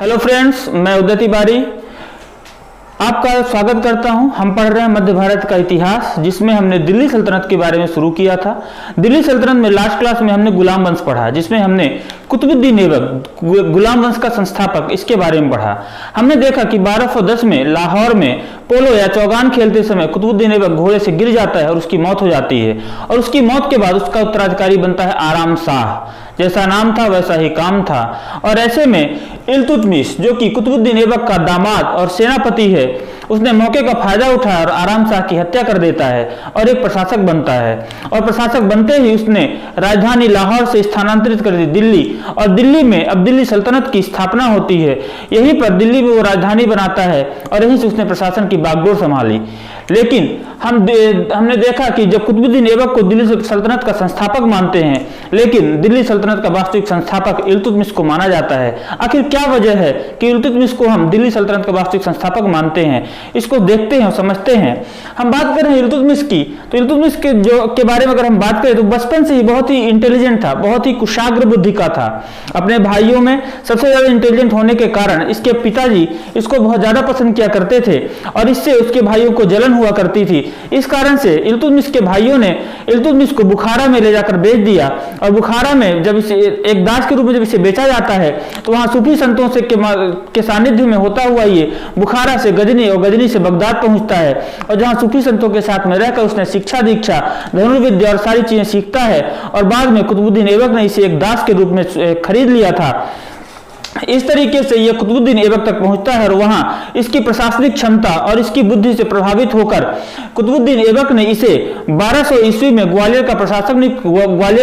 Hello friends, मैं उदय तिवारी आपका स्वागत करता हूं। हम पढ़ रहे हैं मध्य भारत का इतिहास, जिसमें हमने दिल्ली सल्तनत के बारे में शुरू किया था। दिल्ली सल्तनत में लास्ट क्लास में हमने गुलाम वंश पढ़ा, जिसमें हमने कुतुबुद्दीन ऐबक गुलाम वंश का संस्थापक इसके बारे में पढ़ा। हमने देखा कि 1210 में लाहौर में पोलो या चौगान खेलते समय कुतुबुद्दीन ऐबक घोड़े से गिर जाता है और उसकी मौत हो जाती है। और उसकी मौत के बाद उसका उत्तराधिकारी बनता है आराम शाह। जैसा नाम था वैसा ही काम था। और ऐसे में इल्तुतमिश, जो कि कुतुबुद्दीन ऐबक का दामाद और सेनापति है, उसने मौके का फायदा उठाया और आराम शाह की हत्या कर देता है और एक प्रशासक बनता है। और प्रशासक बनते ही उसने राजधानी लाहौर से स्थानांतरित कर दी दिल्ली, और दिल्ली में अब दिल्ली सल्तनत की स्थापना होती है। यहीं पर दिल्ली में वो राजधानी बनाता है और यहीं से उसने प्रशासन की बागडोर संभाली। लेकिन हमने देखा कि जब कुतुबुद्दीन ऐबक को दिल्ली सल्तनत का संस्थापक मानते हैं, लेकिन दिल्ली सल्तनत का वास्तविक संस्थापक इल्तुतमिश को माना जाता है। आखिर क्या वजह है कि इल्तुतमिश को हम दिल्ली सल्तनत का वास्तविक संस्थापक मानते हैं? इसको देखते हैं और समझते हैं। हम बात करें इल्तुतमिश की, तो इल्तुतमिश के बारे में अगर हम बात करें तो बचपन से ही बहुत ही इंटेलिजेंट था, बहुत ही कुशाग्र बुद्धि का था। अपने भाइयों में सबसे ज्यादा इंटेलिजेंट होने के कारण इसके पिताजी इसको बहुत ज्यादा पसंद किया करते थे और इससे उसके भाइयों को जलन हुआ करती थी। इस कारण से इल्तुतमिश के भाइयों ने इल्तुतमिश को बुखारा में ले जाकर बेच दिया। और बुखारा में जब इसे एक दास के रूप में जब इसे बेचा जाता है, तो वहां सूफी संतों से के सानिध्य में होता हुआ ये बुखारा से गजनी और गजनी से बगदाद पहुंचता है। और जहां सूफी संतों के साथ में रहकर उसने शिक्षा दीक्षा, धनुर्विद्या और सारी चीजें सीखता है। और बाद में कुतुबुद्दीन ऐबक ने इसे एक दास के रूप में खरीद लिया था। इस तरीके से यह कुतुबुद्दीन ऐबक तक पहुंचता है और वहां इसकी प्रशासनिक क्षमता और इसकी बुद्धि से प्रभावित होकर कुतुबुद्दीन ऐबक ने इसे 1200 ईस्वी में ग्वालियर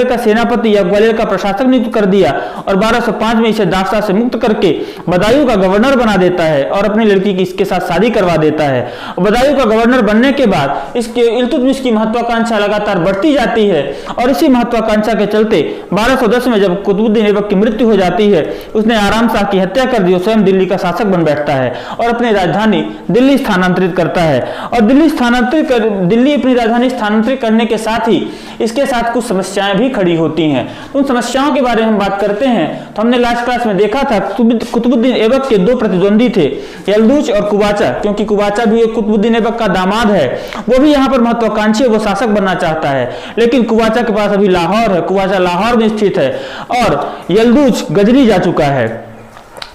का सेनापति या ग्वालियर का प्रशासक नियुक्त कर दिया। और 1205 में इसे दासता से मुक्त करके बदायूं का गवर्नर बना देता है और अपनी लड़की की इसके साथ शादी करवा देता है। बदायूं का गवर्नर बनने के बाद इसके इल्तुतमिश की महत्वाकांक्षा लगातार बढ़ती जाती है। और इसी महत्वाकांक्षा के चलते 1210 में जब कुतुबुद्दीन ऐबक की मृत्यु हो जाती है, उसने आराम शाह की हत्या कर दी और स्वयं दिल्ली का शासक बन बैठता है और अपनी राजधानी दिल्ली स्थानांतरित करता है। और दिल्ली अपनी राजधानी स्थानांतरित करने के साथ ही इसके साथ कुछ समस्याएं भी खड़ी होती हैं। तो उन समस्याओं के बारे में हम बात करते हैं। तो हमने लास्ट क्लास में देखा था कुतुबुद्दीन ऐबक के दो प्रतिद्वंदी थे, यल्दूज और कुबाचा। क्योंकि कुबाचा भी कुतुबुद्दीन ऐबक का दामाद है, वो भी यहाँ पर महत्वाकांक्षी, वो शासक बनना चाहता है। लेकिन कुबाचा के पास अभी लाहौर है, कुबाचा लाहौर में स्थित है और यल्दूज गजनी जा चुका है।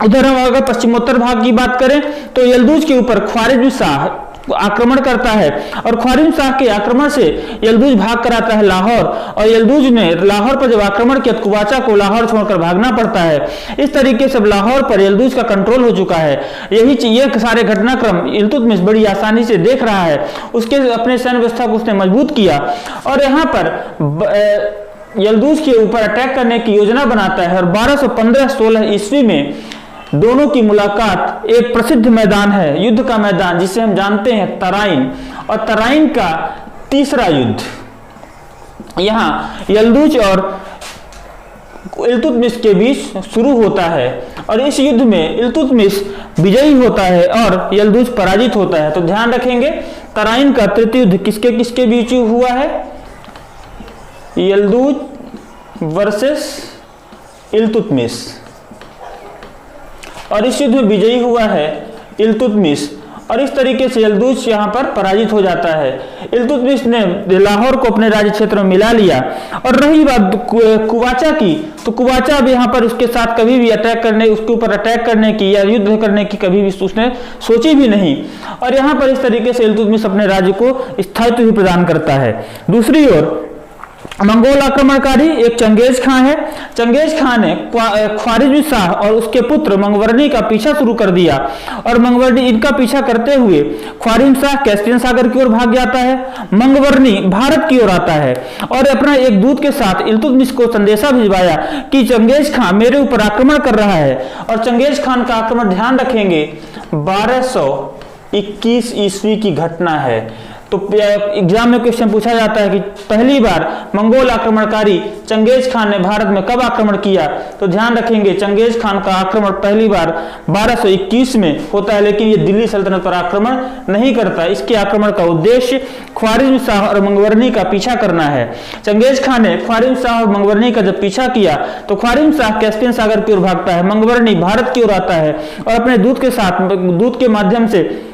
उधर हम अगर पश्चिमोत्तर भाग की बात करें तो यल्दूज के ऊपर ख्वारिज़मी शाह आक्रमण करता है और ख्वारिज़मी शाह के आक्रमण से यल्दूज भाग कर आता है लाहौर। और यल्दूज ने लाहौर पर जब आक्रमण किया, कुबाचा को लाहौर छोड़कर भागना पड़ता है। इस तरीके से लाहौर पर यल्दूज का कंट्रोल हो चुका है। ये सारे घटनाक्रम इल्तुतमिश बड़ी आसानी से देख रहा है। उसके अपने सैन्य व्यवस्था को उसने मजबूत किया और यहाँ पर यल्दूज के ऊपर अटैक करने की योजना बनाता है। और 1215-16 ईस्वी में दोनों की मुलाकात एक प्रसिद्ध मैदान है, युद्ध का मैदान, जिसे हम जानते हैं तराइन। और तराइन का तीसरा युद्ध यहाँ यल्दूज और इल्तुतमिश के बीच शुरू होता है। और इस युद्ध में इल्तुतमिश विजयी होता है और यल्दूज पराजित होता है। तो ध्यान रखेंगे, तराइन का तृतीय युद्ध किसके किसके बीच हुआ है? यल्दूज वर्सेस इल्तुतमिश। और इस युद्ध में विजयी हुआ है इल्तुतमिश। और इस तरीके से यल्दूज यहाँ पर पराजित हो जाता है। इल्तुतमिश ने लाहौर को अपने राज्य क्षेत्र में मिला लिया। और रही बात कुबाचा की, तो कुबाचा भी यहाँ पर उसके साथ कभी भी उसके ऊपर अटैक करने की या युद्ध करने की कभी भी उसने सोची भी नहीं। और यहाँ पर इस तरीके से इल्तुतमिश अपने राज्य को स्थायित्व भी प्रदान करता है। दूसरी ओर मंगोल आक्रमणकारी एक चंगेज खां है। चंगेज खां ने ख्वारिज़मी शाह और उसके पुत्र मंगवर्णी का पीछा शुरू कर दिया। और मंगवर्णी इनका पीछा करते हुए ख्वारिज़मी शाह कैस्पियन सागर की ओर भाग जाता है। मंगवर्णी भारत की ओर आता है और अपना एक दूत के साथ इल्तुतमिश को संदेशा भिजवाया कि चंगेज खां मेरे ऊपर आक्रमण कर रहा है। और चंगेज खान का आक्रमण, ध्यान रखेंगे, 1221 ईस्वी की घटना है। तो एग्जाम में क्वेश्चन पूछा जाता है कि पहली बार मंगोल आक्रमणकारी चंगेज खान ने भारत में कब आक्रमण किया, तो ध्यान रखेंगे चंगेज खान का आक्रमण पहली बार 1221 में होता है, लेकिन ये दिल्ली सल्तनत पर आक्रमण नहीं करता। इसके आक्रमण का उद्देश्य ख्वारिज्म शाह और मंगवर्नी का पीछा करना है। चंगेज खान ने ख्वारिज्म शाह और मंगवर्नी का जब पीछा किया तो ख्वारिज्म शाह कैस्पियन सागर की ओर भागता है, मंगवर्नी भारत की ओर आता है और अपने दूत के माध्यम से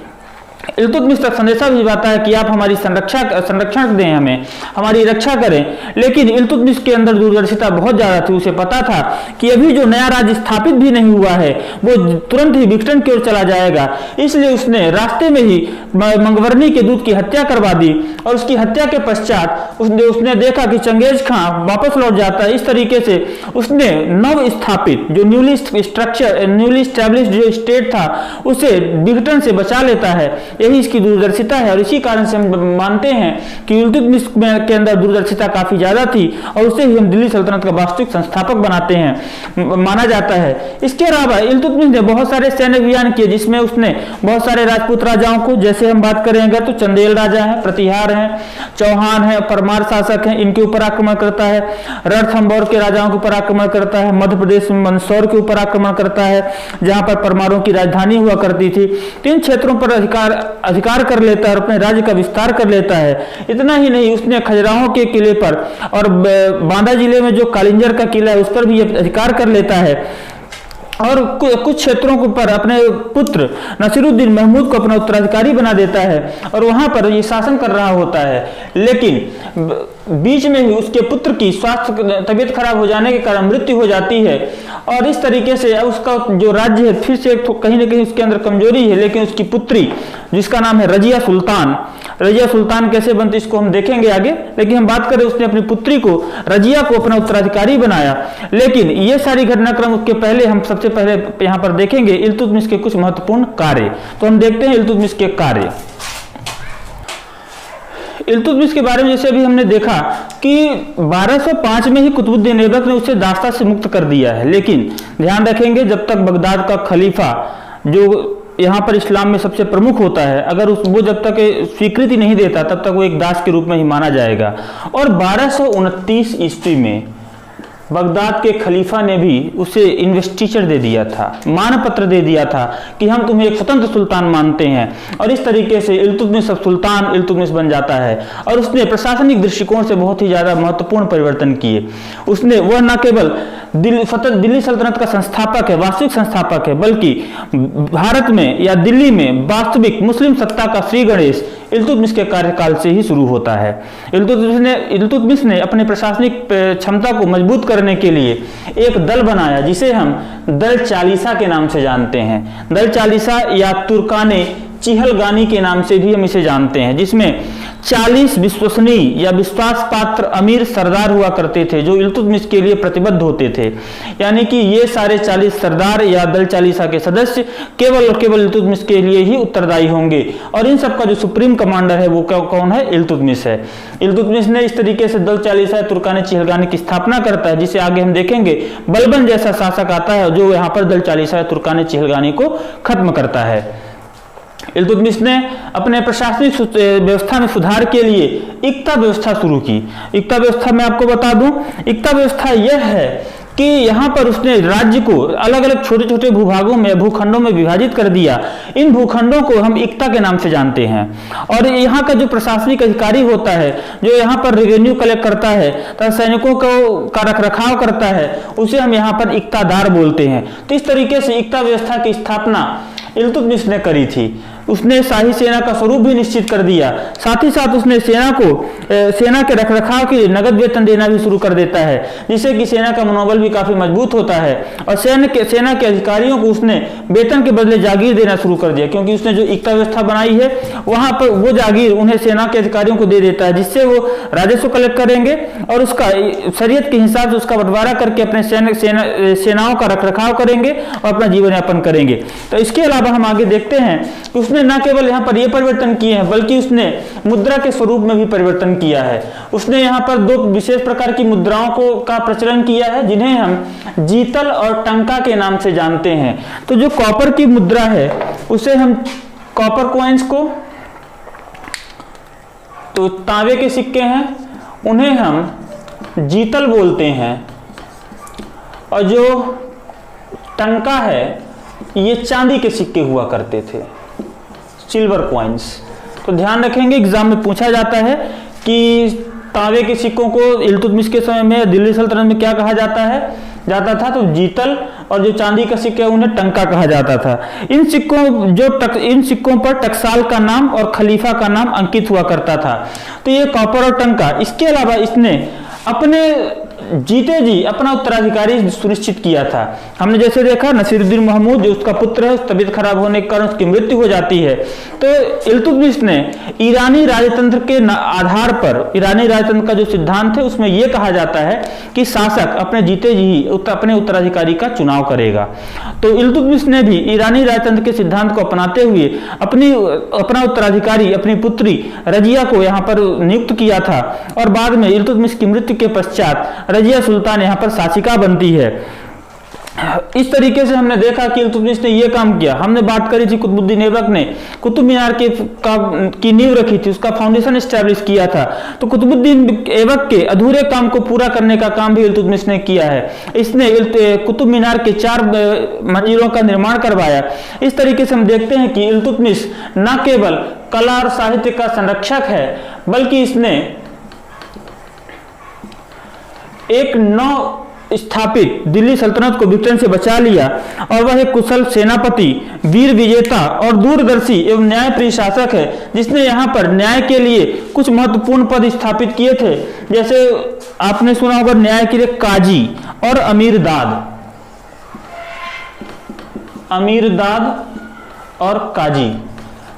इल्तुतमिश तक संदेशा भिजवाता है कि आप हमारी संरक्षण दें, हमारी रक्षा करें। लेकिन इल्तुतमिश के अंदर दूरदर्शिता बहुत ज्यादा थी, उसे पता था कि अभी जो नया राज्य स्थापित भी नहीं हुआ है वो तुरंत ही विघटन की ओर चला जाएगा, इसलिए उसने रास्ते में ही मंगवर्नी के दूत की हत्या करवा दी और उसकी हत्या के पश्चात उसने देखा कि चंगेज खान वापस लौट जाता है। इस तरीके से उसने नव स्थापित जो न्यूली स्टैब्लिश्ड जो स्टेट था उसे विघटन से बचा लेता है। यही इसकी दूरदर्शिता है और इसी कारण से हम मानते हैं कि इल्तुतमिश के अंदर दूरदर्शिता काफी ज्यादा थी और उसे ही हम दिल्ली सल्तनत का वास्तविक संस्थापक बनाते हैं, माना जाता है। इसके अलावा इल्तुतमिश ने बहुत सारे सैन्य अभियान किए जिसमें उसने बहुत सारे राजपूत राजाओं को, जैसे हम बात करेंगे तो चंदेल राजा हैं, प्रतिहार हैं, चौहान हैं, परमार शासक हैं, इनके ऊपर आक्रमण करता है। रणथंभौर के राजाओं के ऊपर आक्रमण करता है। मध्य प्रदेश में मंदसौर के ऊपर आक्रमण करता है जहां पर परमारों की राजधानी हुआ करती थी। तीन क्षेत्रों पर अधिकार कर लेता है और अपने राज्य का विस्तार कर लेता है। इतना ही नहीं, उसने खजुराहो के किले पर और बांदा जिले में जो कालिंजर का किला है उस पर भी अधिकार कर लेता है और कुछ क्षेत्रों के ऊपर अपने पुत्र नसीरुद्दीन महमूद को अपना उत्तराधिकारी बना देता है और वहां पर ये शासन कर रहा होता है। लेकिन बीच में ही उसके पुत्र की स्वास्थ्य तबीयत खराब हो जाने के कारण मृत्यु हो जाती है और इस तरीके से उसका जो राज्य है फिर से कहीं ना कहीं उसके अंदर कमजोरी है। लेकिन उसकी पुत्री जिसका नाम है रजिया सुल्तान कैसे बनती इसको हम देखेंगे आगे, लेकिन हम बात करें उसने अपनी पुत्री को रजिया को अपना उत्तराधिकारी बनाया। लेकिन ये सारी घटनाक्रम उसके पहले हम सबसे पहले यहाँ पर देखेंगे इल्तुतमिश के कुछ महत्वपूर्ण कार्य। तो हम देखते हैं इल्तुतमिश के कार्य। इल्तुतमिश के बारे में जैसे अभी हमने देखा कि 1205 में ही कुतुबुद्दीन ऐबक ने उसे दास्ता से मुक्त कर दिया है। लेकिन ध्यान रखेंगे जब तक बगदाद का खलीफा जो यहाँ पर इस्लाम में सबसे प्रमुख होता है, अगर वो जब तक स्वीकृति नहीं देता तब तक वो एक दास के रूप में ही माना जाएगा। और 1229 ईस्वी में बगदाद के खलीफा ने भी उसे इन्वेस्टिचर दे दिया था, मानपत्र दे दिया था कि हम तुम्हें एक स्वतंत्र सुल्तान मानते हैं और इस तरीके से इल्तुतमिश अब सुल्तान इल्तुतमिश बन जाता है। और उसने प्रशासनिक दृष्टिकोण से बहुत ही ज्यादा महत्वपूर्ण परिवर्तन किए। उसने वह न केवल दिल्ली सल्तनत का संस्थापक है, वास्तविक संस्थापक है, बल्कि भारत में या दिल्ली में वास्तविक मुस्लिम सत्ता का श्री गणेश इल्तुतमिश के कार्यकाल से ही शुरू होता है। इल्तुतमिश ने अपने प्रशासनिक क्षमता को मजबूत करने के लिए एक दल बनाया जिसे हम दल चालीसा के नाम से जानते हैं। दल चालीसा या तुर्काने चिहलगानी के नाम से भी हम इसे जानते हैं, जिसमें 40 विश्वसनीय या विश्वास पात्र अमीर सरदार हुआ करते थे जो इल्तुतमिश के लिए प्रतिबद्ध होते थे। यानी कि ये सारे 40 सरदार या दल चालीसा के सदस्य केवल और केवल इल्तुतमिश के लिए ही उत्तरदायी होंगे और इन सबका जो सुप्रीम कमांडर है वो कौन है? इल्तुतमिश है। इल्तुतमिश ने इस तरीके से दल चालीसा तुर्काने चिहलगानी की स्थापना करता है, जिसे आगे हम देखेंगे बलबन जैसा शासक आता है जो यहाँ पर दल चालीसा तुर्काने चिहलगानी को खत्म करता है। इल्तुतमिश ने अपने प्रशासनिक व्यवस्था में सुधार के लिए इक्ता व्यवस्था शुरू की। इक्ता व्यवस्था में आपको बता दूं, इक्ता व्यवस्था यह है कि यहाँ पर उसने राज्य को अलग अलग छोटे छोटे भूभागों में भूखंडों में विभाजित कर दिया। इन भूखंडों को हम इक्ता के नाम से जानते हैं और यहाँ का जो प्रशासनिक अधिकारी होता है जो यहाँ पर रेवेन्यू कलेक्ट करता है तथा सैनिकों का रखरखाव करता है उसे हम यहाँ पर इक्तादार बोलते हैं। तो इस तरीके से इक्ता व्यवस्था की स्थापना इल्तुतमिश ने करी थी। उसने शाही सेना का स्वरूप भी निश्चित कर दिया, साथ ही साथ उसने सेना के रखरखाव के लिए नगद वेतन देना भी शुरू कर देता है, जिससे कि सेना का मनोबल भी काफी मजबूत होता है। और सेना के अधिकारियों को उसने वेतन के बदले जागीर देना शुरू कर दिया, क्योंकि उसने जो इक्ता व्यवस्था बनाई है वहां पर वो जागीर उन्हें सेना के अधिकारियों को दे देता है, जिससे वो राजस्व कलेक्ट करेंगे और उसका शरीयत के हिसाब से उसका बंटवारा करके अपने सेनाओं का रखरखाव करेंगे और अपना जीवन यापन करेंगे। तो इसके अलावा हम आगे देखते हैं कि उसने न केवल यहाँ पर ये परिवर्तन किए हैं बल्कि उसने मुद्रा के स्वरूप में भी परिवर्तन किया है। उसने यहाँ पर दो विशेष प्रकार की मुद्राओं का प्रचलन किया है जिन्हें हम जीतल और टंका के नाम से जानते हैं। तो जो कॉपर की मुद्रा है उसे हम कॉपर कॉइन्स को तो तांबे के सिक्के हैं उन्हें हम जीतल बोलते हैं, और जो टंका है ये चांदी के सिक्के हुआ करते थे, सिल्वर कॉइन्स। तो ध्यान रखेंगे, एग्जाम में पूछा जाता है कि तांबे के सिक्कों को इल्तुतमिश के समय में दिल्ली सल्तनत में क्या कहा जाता था, तो जीतल, और जो चांदी का सिक्के उन्हें टंका कहा जाता था। इन सिक्कों पर टकसाल का नाम और खलीफा का नाम अंकित हुआ करता था। तो ये कॉपर और टंका, इसके अलावा इसने अपने जीते जी अपना उत्तराधिकारी सुनिश्चित किया था। हमने जैसे देखा नसीरुद्दीन महमूद जो उसका पुत्र है, तबीयत खराब होने के कारण उसकी मृत्यु हो जाती है, तो इल्तुतमिश ने ईरानी राजतंत्र के आधार पर, ईरानी राजतंत्र का जो सिद्धांत है उसमें यह कहा जाता है कि शासक अपने जीते जी अपने उत्तराधिकारी का चुनाव करेगा। तो इल्तुतमिश ने भी ईरानी राजतंत्र के सिद्धांत को अपनाते हुए अपना उत्तराधिकारी अपनी पुत्री रजिया को यहाँ पर नियुक्त किया था, और बाद में इल्तुतमिश की मृत्यु के पश्चात रजिया सुल्तान यहाँ पर शासिका बनती है। इस तरीके से हमने देखा कि इल्तुतमिश ने यह काम किया। हमने बात करी थी कुतुबुद्दीन ऐबक ने कुतुब मीनार की नींव रखी थी, उसका फाउंडेशन एस्टैब्लिश किया था। तो कुतुबुद्दीन ऐबक के अधूरे काम को पूरा करने का काम भी इल्तुतमिश ने किया है। इसने कुतुब मीनार के 4 मंजिलों का निर्माण करवाया। इस तरीके से हम देखते हैं कि इल्तुतमिश न केवल कला और साहित्य का संरक्षक है, बल्कि इसने एक नव स्थापित दिल्ली सल्तनत को ब्रिटेन से बचा लिया, और वह एक कुशल सेनापति, वीर विजेता और दूरदर्शी एवं न्यायप्रिय शासक है, जिसने यहाँ पर न्याय के लिए कुछ महत्वपूर्ण पद स्थापित किए थे। जैसे आपने सुना होगा न्याय के लिए काजी और अमीरदाद और काजी।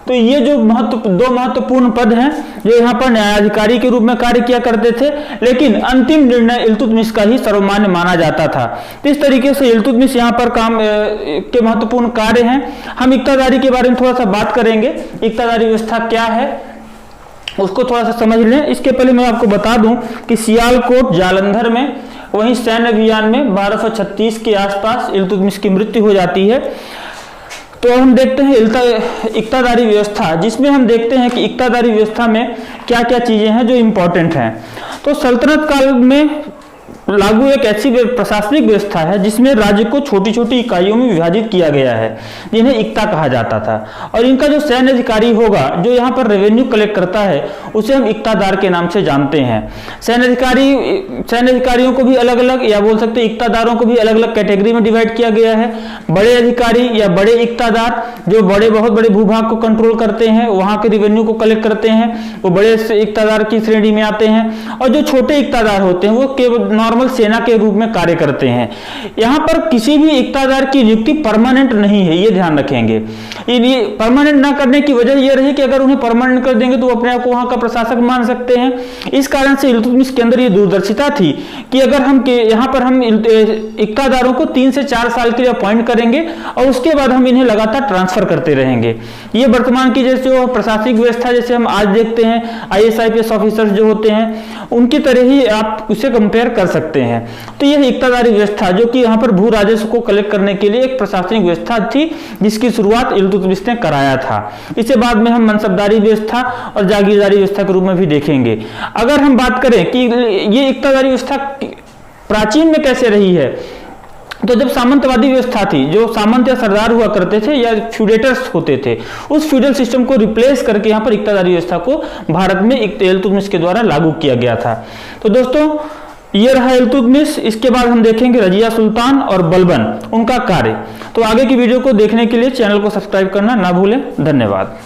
तो ये जो दो महत्वपूर्ण पद हैं जो यहाँ पर न्यायाधिकारी के रूप में कार्य किया करते थे, लेकिन अंतिम निर्णय इल्तुतमिश का ही सर्वमान्य माना जाता था। तो इस तरीके से इल्तुतमिश यहाँ पर काम के महत्वपूर्ण कार्य हैं। हम इक्तादारी के बारे में थोड़ा सा बात करेंगे। इक्तादारी व्यवस्था क्या है उसको थोड़ा सा समझ लें। इसके पहले मैं आपको बता दूं कि सियालकोट, जालंधर में, वहीं सैन्य अभियान में 1236 के आसपास इल्तुतमिश की मृत्यु हो जाती है। तो हम देखते हैं इक्तादारी व्यवस्था, जिसमें हम देखते हैं कि इक्तादारी व्यवस्था में क्या क्या चीजें हैं जो इंपॉर्टेंट हैं। तो सल्तनत काल में लागू एक ऐसी प्रशासनिक व्यवस्था है जिसमें राज्य को छोटी छोटी इकाइयों में विभाजित किया गया है, जिन्हें इक्ता कहा जाता था। और इनका जो सैन्य अधिकारी होगा, जो यहाँ पर रेवेन्यू कलेक्ट करता है, उसे हम इक्तादार के नाम से जानते हैं। सैन्य अधिकारियों को भी अलग अलग, या बोल सकते हैं इक्तादारों को भी अलग अलग कैटेगरी में डिवाइड किया गया है। बड़े अधिकारी या बड़े इक्तादार जो बहुत बड़े भूभाग को कंट्रोल करते हैं, वहां के रेवेन्यू को कलेक्ट करते हैं, वो बड़े इक्तादार की श्रेणी में आते हैं। और जो छोटे इक्तादार होते हैं वो केवल नॉर्मल सेना के रूप में कार्य करते हैं। यहाँ पर किसी भी इक्तादार की नियुक्ति परमानेंट नहीं है, ये ध्यान रखेंगे। ये परमानेंट ना करने की वजह यह रही कि अगर उन्हें परमानेंट कर देंगे तो वो अपने आप को वहां का प्रशासक मान सकते हैं। इस कारण से इल्तुतमिश के अंदर ये दूरदर्शिता थी कि अगर यहाँ पर हम इक्तादारों को 3 से 4 साल के लिए अपॉइंट करेंगे और उसके बाद हम इन्हें लगातार ट्रांसफर करते रहेंगे। ये वर्तमान की जैसे प्रशासनिक व्यवस्था जैसे हम आज देखते हैं, IAS IPS ऑफिसर्स जो होते हैं उनकी तरह ही आप उसे कंपेयर कर सकते हैं। तो यह इक्तादारी व्यवस्था जो कि यहाँ पर भू राजस्व को कलेक्ट करने के लिए एक प्रशासनिक व्यवस्था थी, जिसकी शुरुआत इल्तुतमिश ने कराया था। इसे बाद में हम मनसबदारी व्यवस्था और जागीरदारी व्यवस्था के रूप में भी देखेंगे। अगर हम बात करें कि ये इक्तादारी व्यवस्था प्राचीन में कैसे रही है, तो जब सामंतवादी व्यवस्था थी, जो सामंत या सरदार हुआ करते थे या फ्यूडेटर्स होते थे, उस फ्यूडल सिस्टम को रिप्लेस करके यहाँ पर इक्तादारी व्यवस्था को भारत में इल्तुतमिश के द्वारा लागू किया गया था। तो दोस्तों ये रहा इल्तुतमिश। इसके बाद हम देखेंगे रजिया सुल्तान और बलबन, उनका कार्य। तो आगे की वीडियो को देखने के लिए चैनल को सब्सक्राइब करना ना भूलें। धन्यवाद।